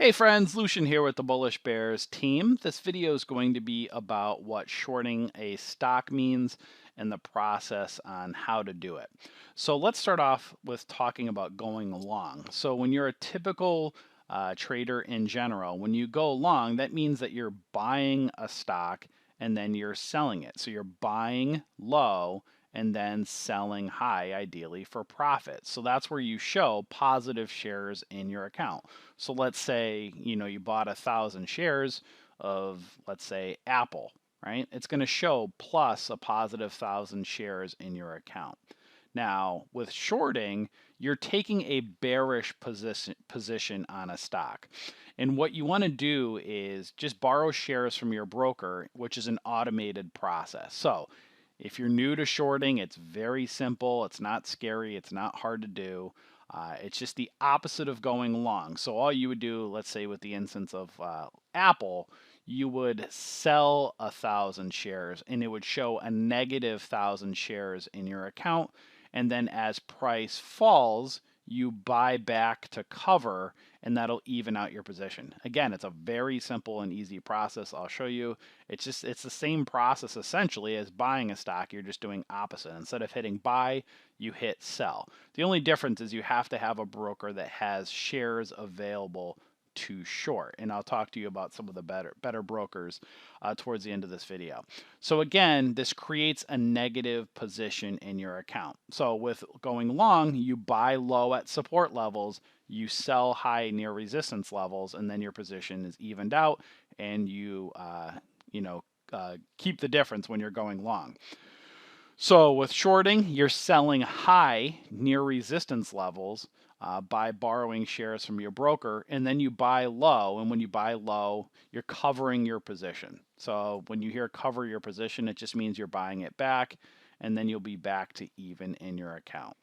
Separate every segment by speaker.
Speaker 1: Hey friends, Lucian here with the Bullish Bears team. This video is going to be about what shorting a stock means and the process on how to do it. So let's start off with talking about going long. So when you're a typical trader in general, when you go long, that means that you're buying a stock and then you're selling it. So you're buying low and then selling high, ideally for profit. So that's where you show positive shares in your account. So let's say, you bought 1,000 shares of, let's say, Apple, right? It's going to show plus a positive 1,000 shares in your account. Now, with shorting, you're taking a bearish position on a stock. And what you want to do is just borrow shares from your broker, which is an automated process. So if you're new to shorting, it's very simple. It's not scary. It's not hard to do. It's just the opposite of going long. So all you would do, let's say with the instance of Apple, you would sell 1,000 shares and it would show a negative 1,000 shares in your account. And then as price falls, you buy back to cover, and that'll even out your position. Again, it's a very simple and easy process. I'll show you. It's the same process essentially as buying a stock. You're just doing opposite. Instead of hitting buy, you hit sell. The only difference is you have to have a broker that has shares available to short. And I'll talk to you about some of the better brokers towards the end of this video. So again, this creates a negative position in your account. So with going long, you buy low at support levels, you sell high near resistance levels, and then your position is evened out, and keep the difference when you're going long. So with shorting, you're selling high near resistance levels by borrowing shares from your broker, and then you buy low. And when you buy low, you're covering your position. So when you hear cover your position, it just means you're buying it back, and then you'll be back to even in your account.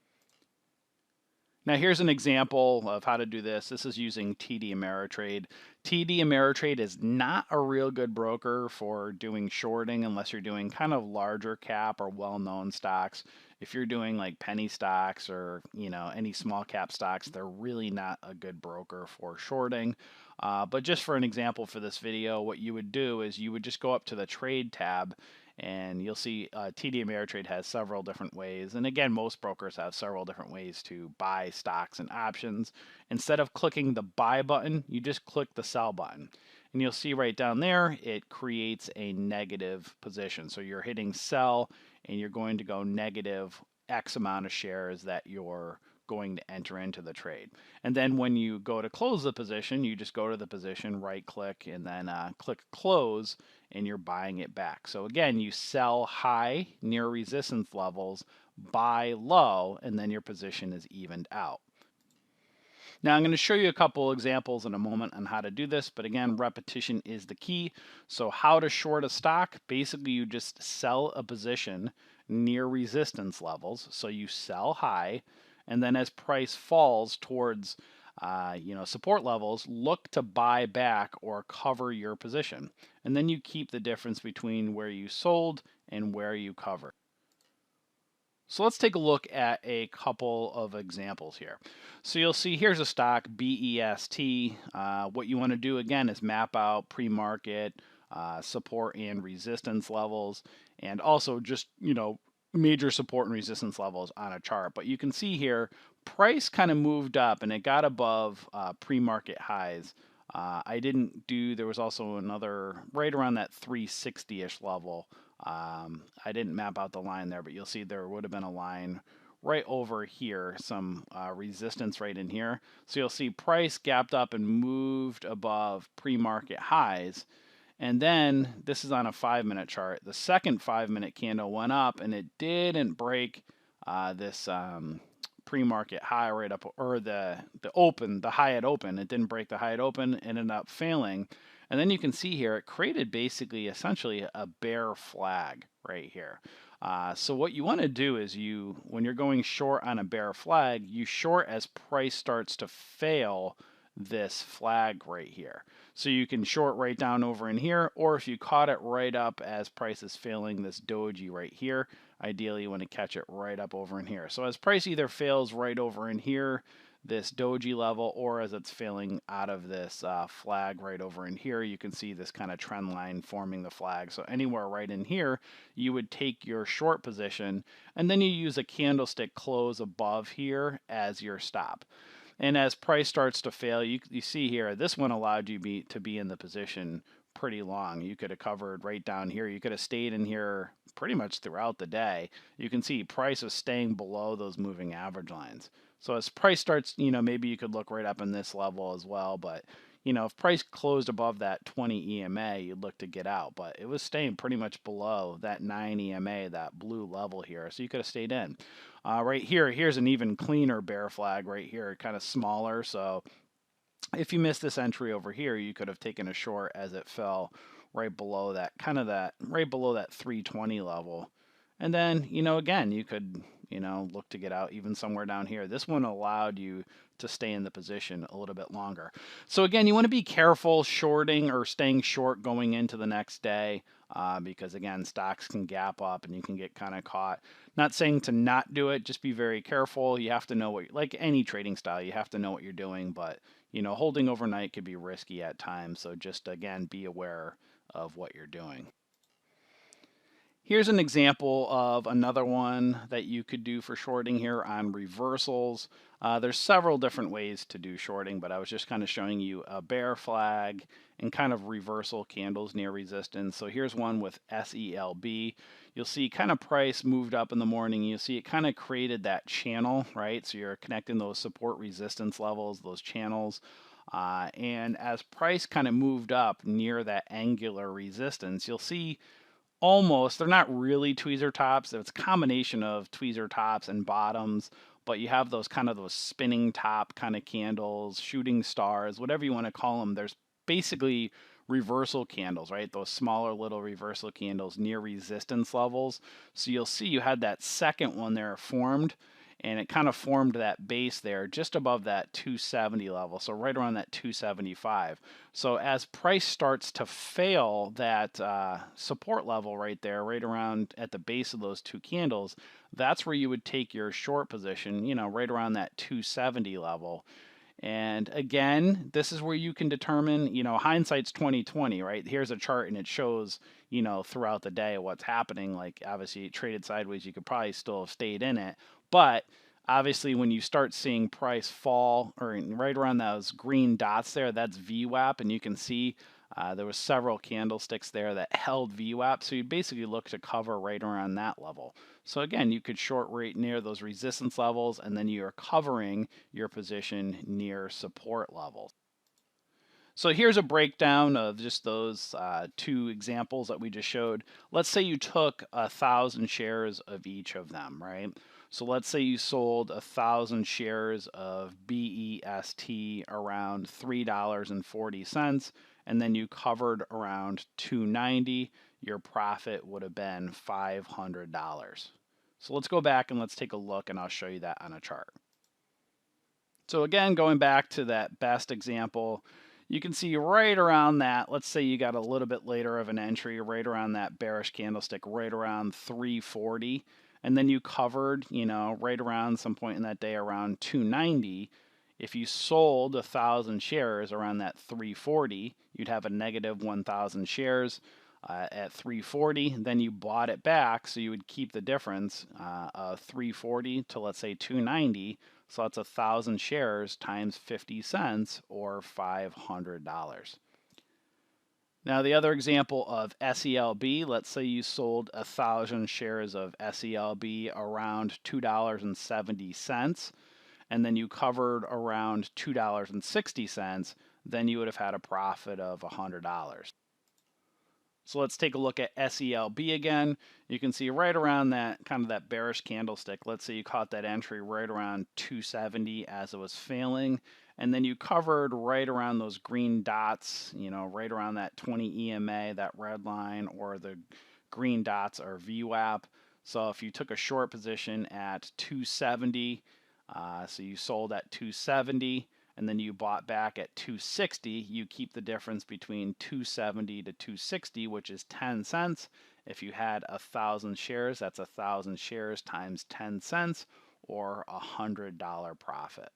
Speaker 1: Now here's an example of how to do this. This is using TD Ameritrade. TD Ameritrade is not a real good broker for doing shorting unless you're doing kind of larger cap or well-known stocks. If you're doing like penny stocks or any small cap stocks, they're really not a good broker for shorting. But just for an example for this video, what you would do is you would just go up to the trade tab, and you'll see TD Ameritrade has several different ways. And again, most brokers have several different ways to buy stocks and options. Instead of clicking the buy button, you just click the sell button. And you'll see right down there, it creates a negative position. So you're hitting sell, and you're going to go negative X amount of shares that you're going to enter into the trade. And then when you go to close the position, you just go to the position, right click, and then click close, and you're buying it back. So again, you sell high near resistance levels, buy low, and then your position is evened out. Now I'm going to show you a couple examples in a moment on how to do this, but again, repetition is the key. So how to short a stock, basically you just sell a position near resistance levels. So you sell high, and then as price falls towards support levels, look to buy back or cover your position. And then you keep the difference between where you sold and where you covered. So let's take a look at a couple of examples here. So you'll see here's a stock, BEST. What you want to do again is map out pre-market, support and resistance levels, and also just, major support and resistance levels on a chart. But you can see here, price kind of moved up and it got above pre-market highs. There was also another right around that 360-ish level. I didn't map out the line there, but you'll see there would have been a line right over here, some resistance right in here. So you'll see price gapped up and moved above pre-market highs. And then this is on a 5-minute chart. The second 5-minute candle went up and it didn't break this pre-market high right up, or the high at open. It didn't break the high at open, it ended up failing. And then you can see here, it created basically essentially a bear flag right here. So what you want to do is when you're going short on a bear flag, you short as price starts to fail this flag right here. So you can short right down over in here, or if you caught it right up as price is failing this doji right here, ideally you want to catch it right up over in here. So as price either fails right over in here, this doji level, or as it's filling out of this flag right over in here, you can see this kind of trend line forming the flag. So anywhere right in here, you would take your short position, and then you use a candlestick close above here as your stop. And as price starts to fail, you see here, this one allowed you to be in the position pretty long. You could have covered right down here. You could have stayed in here pretty much throughout the day. You can see price is staying below those moving average lines. So as price starts, maybe you could look right up in this level as well. But, if price closed above that 20 EMA, you'd look to get out. But it was staying pretty much below that 9 EMA, that blue level here. So you could have stayed in. Right here, here's an even cleaner bear flag right here, kind of smaller. So if you missed this entry over here, you could have taken a short as it fell right below that, right below that 320 level. And then, again, you could, look to get out even somewhere down here. This one allowed you to stay in the position a little bit longer. So again, you want to be careful shorting or staying short going into the next day because, again, stocks can gap up and you can get kind of caught. Not saying to not do it, just be very careful. You have to know like any trading style, you have to know what you're doing, but holding overnight could be risky at times. So just, again, be aware of what you're doing. Here's an example of another one that you could do for shorting here on reversals. There's several different ways to do shorting, but I was just kind of showing you a bear flag and kind of reversal candles near resistance. So here's one with SELB. You'll see kind of price moved up in the morning. You'll see it kind of created that channel, right? So you're connecting those support resistance levels, those channels. And as price kind of moved up near that angular resistance, you'll see they're not really tweezer tops. It's a combination of tweezer tops and bottoms, but you have those spinning top kind of candles, shooting stars, whatever you want to call them. There's basically reversal candles, right? Those smaller little reversal candles near resistance levels. So you'll see you had that second one there formed, and it kind of formed that base there just above that 270 level, so right around that 275. So as price starts to fail that support level right there, right around at the base of those two candles, that's where you would take your short position, right around that 270 level. And again, this is where you can determine, hindsight's 2020, right? Here's a chart and it shows, throughout the day what's happening. Like obviously it traded sideways, you could probably still have stayed in it. But obviously when you start seeing price fall or right around those green dots there, that's VWAP, and you can see there was several candlesticks there that held VWAP. So you basically look to cover right around that level. So again, you could short right near those resistance levels, and then you're covering your position near support levels. So here's a breakdown of just those two examples that we just showed. Let's say you took 1,000 shares of each of them, right? So let's say you sold 1,000 shares of BEST around $3.40, and then you covered around 290. Your profit would have been $500. So let's go back and let's take a look, and I'll show you that on a chart. So again, going back to that best example, you can see right around that, let's say you got a little bit later of an entry, right around that bearish candlestick, right around 340, and then you covered, right around some point in that day around 290. If you sold 1,000 shares around that 340, you'd have a negative 1,000 shares at 340. Then you bought it back, so you would keep the difference of 340 to, let's say, 290. So that's 1,000 shares times 50 cents or $500. Now the other example of SELB, let's say you sold 1,000 shares of SELB around $2.70, and then you covered around $2.60, then you would have had a profit of $100. So let's take a look at SELB again. You can see right around that that bearish candlestick. Let's say you caught that entry right around 270 as it was failing, and then you covered right around those green dots, right around that 20 EMA, that red line, or the green dots are VWAP. So if you took a short position at 270, so you sold at 270, and then you bought back at 260, you keep the difference between 270 to 260, which is 10 cents. If you had 1,000 shares, that's 1,000 shares times 10 cents, or $100 profit.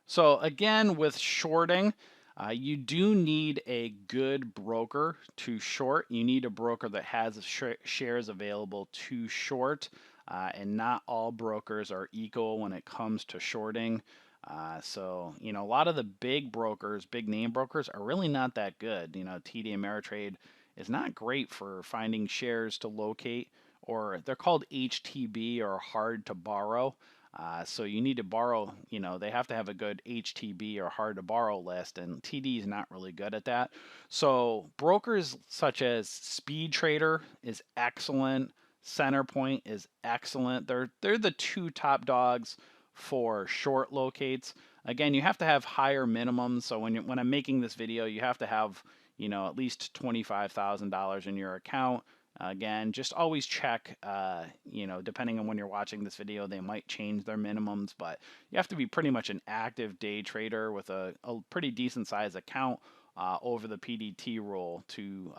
Speaker 1: So again, with shorting, you do need a good broker to short. You need a broker that has shares available to short, and not all brokers are equal when it comes to shorting. So a lot of the big brokers, big name brokers, are really not that good. TD Ameritrade is not great for finding shares to locate, or they're called HTB, or hard to borrow. So you need to borrow, they have to have a good HTB, or hard to borrow list, and TD is not really good at that. So brokers such as Speed Trader is excellent. Centerpoint is excellent. They're the two top dogs for short locates. Again, you have to have higher minimums. So when I'm making this video, you have to have at least $25,000 in your account. Again, just always check, depending on when you're watching this video, they might change their minimums, but you have to be pretty much an active day trader with a pretty decent size account over the PDT rule to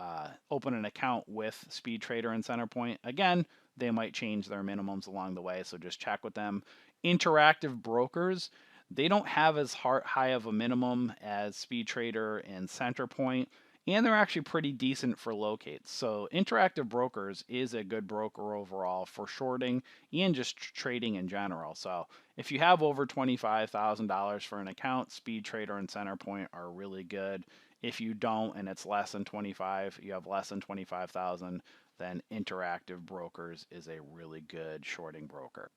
Speaker 1: open an account with Speed Trader and Centerpoint. Again, they might change their minimums along the way, so just check with them. Interactive brokers, they don't have as high of a minimum as Speed Trader and Centerpoint, and they're actually pretty decent for locates. So Interactive Brokers is a good broker overall for shorting and just trading in general. So if you have over $25,000 for an account, Speed Trader and Centerpoint are really good. If you don't and it's less than 25, you have less than 25,000, then Interactive Brokers is a really good shorting broker.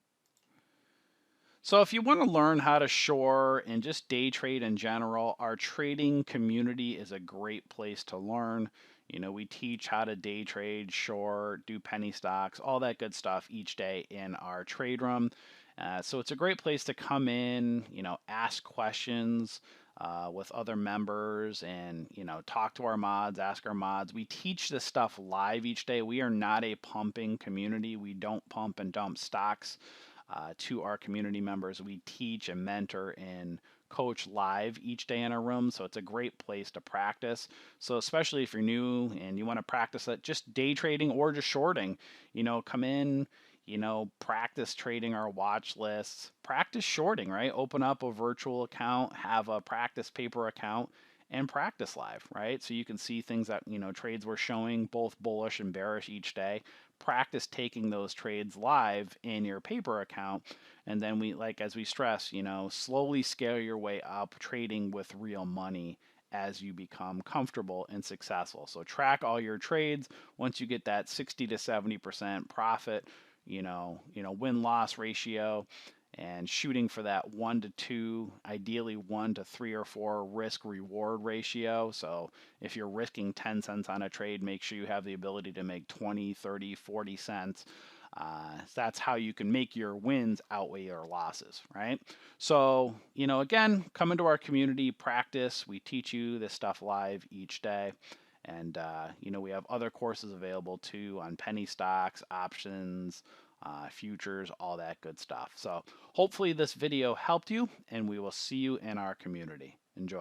Speaker 1: So if you want to learn how to short and just day trade in general, our trading community is a great place to learn. We teach how to day trade, short, do penny stocks, all that good stuff each day in our trade room. So it's a great place to come in, ask questions with other members, and talk to our mods, ask our mods. We teach this stuff live each day. We are not a pumping community. We don't pump and dump stocks to our community members. We teach and mentor and coach live each day in our room, so it's a great place to practice. So especially if you're new and you want to practice that, just day trading or just shorting, come in, practice trading our watch lists, practice shorting, right? Open up a virtual account, have a practice paper account, and practice live, right? So you can see things that, trades we're showing, both bullish and bearish each day. Practice taking those trades live in your paper account. And then as we stress, slowly scale your way up trading with real money as you become comfortable and successful. So track all your trades. Once you get that 60 to 70% profit, win-loss ratio, and shooting for that 1 to 2, ideally 1 to 3 or 4 risk reward ratio. So if you're risking 10 cents on a trade, make sure you have the ability to make 20, 30, 40 cents. That's how you can make your wins outweigh your losses, right? So, again, come into our community, practice. We teach you this stuff live each day. And, we have other courses available too on penny stocks, options, futures, all that good stuff. So hopefully this video helped you, and we will see you in our community. Enjoy.